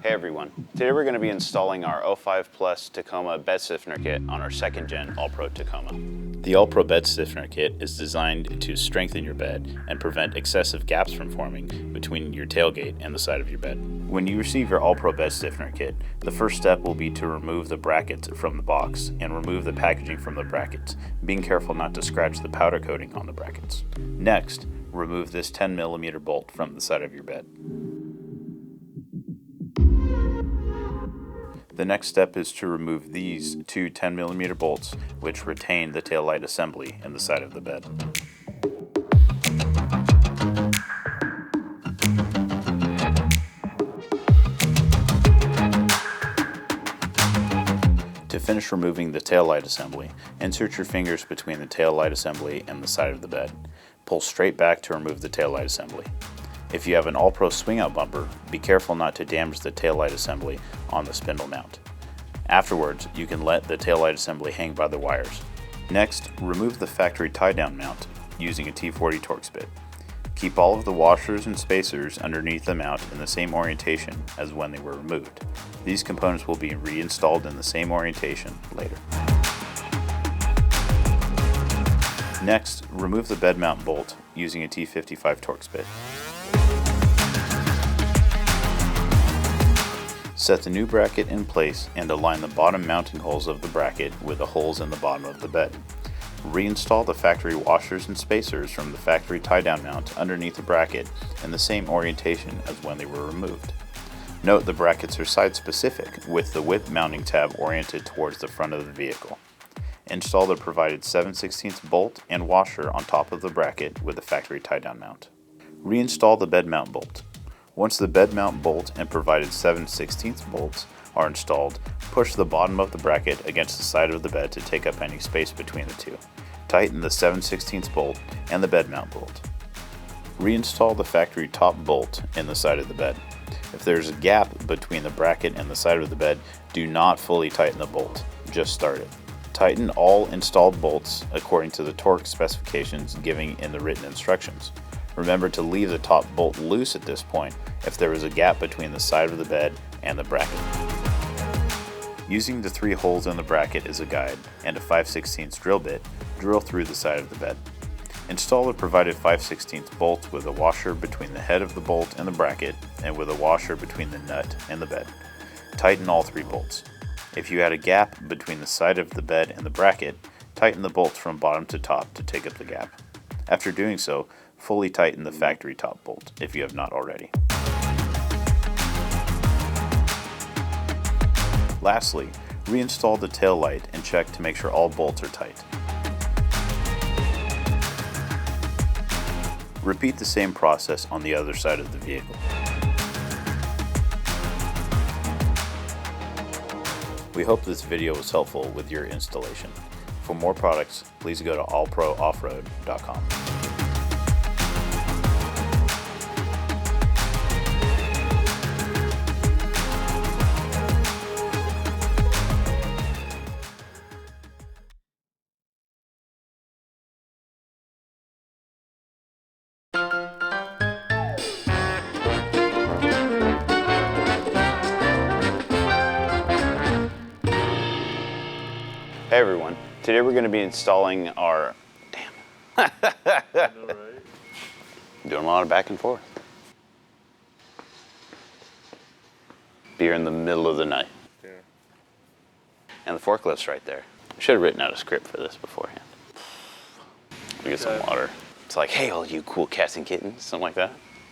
Hey everyone, today we're going to be installing our 05 Plus Tacoma Bed Stiffener Kit on our 2nd Gen All-Pro Tacoma. The All-Pro Bed Stiffener Kit is designed to strengthen your bed and prevent excessive gaps from forming between your tailgate and the side of your bed. When you receive your All-Pro Bed Stiffener Kit, the first step will be to remove the brackets from the box and remove the packaging from the brackets, being careful not to scratch the powder coating on the brackets. Next, remove this 10mm bolt from the side of your bed. The next step is to remove these two 10mm bolts, which retain the tail light assembly in the side of the bed. To finish removing the tail light assembly, insert your fingers between the tail light assembly and the side of the bed. Pull straight back to remove the tail light assembly. If you have an All-Pro swing-out bumper, be careful not to damage the taillight assembly on the spindle mount. Afterwards, you can let the taillight assembly hang by the wires. Next, remove the factory tie-down mount using a T40 Torx bit. Keep all of the washers and spacers underneath the mount in the same orientation as when they were removed. These components will be reinstalled in the same orientation later. Next, remove the bed mount bolt using a T55 Torx bit. Set the new bracket in place and align the bottom mounting holes of the bracket with the holes in the bottom of the bed. Reinstall the factory washers and spacers from the factory tie-down mount underneath the bracket in the same orientation as when they were removed. Note the brackets are side-specific, with the width mounting tab oriented towards the front of the vehicle. Install the provided 7/16 bolt and washer on top of the bracket with the factory tie-down mount. Reinstall the bed mount bolt. Once the bed mount bolt and provided 7/16 bolts are installed, push the bottom of the bracket against the side of the bed to take up any space between the two. Tighten the 7/16 bolt and the bed mount bolt. Reinstall the factory top bolt in the side of the bed. If there is a gap between the bracket and the side of the bed, do not fully tighten the bolt, just start it. Tighten all installed bolts according to the torque specifications given in the written instructions. Remember to leave the top bolt loose at this point if there is a gap between the side of the bed and the bracket. Using the 3 holes in the bracket as a guide and a 5/16 drill bit, drill through the side of the bed. Install the provided 5/16 bolt with a washer between the head of the bolt and the bracket and with a washer between the nut and the bed. Tighten all 3 bolts. If you had a gap between the side of the bed and the bracket, tighten the bolts from bottom to top to take up the gap. After doing so, fully tighten the factory top bolt if you have not already. Lastly, reinstall the tail light and check to make sure all bolts are tight. Repeat the same process on the other side of the vehicle. We hope this video was helpful with your installation. For more products, please go to allprooffroad.com. Hey everyone, today we're going to be installing our, doing a lot of back and forth. Beer in the middle of the night. Yeah. And the forklift's right there. I should have written out a script for this beforehand. We get some water. It's like, hey all you cool cats and kittens, something like that.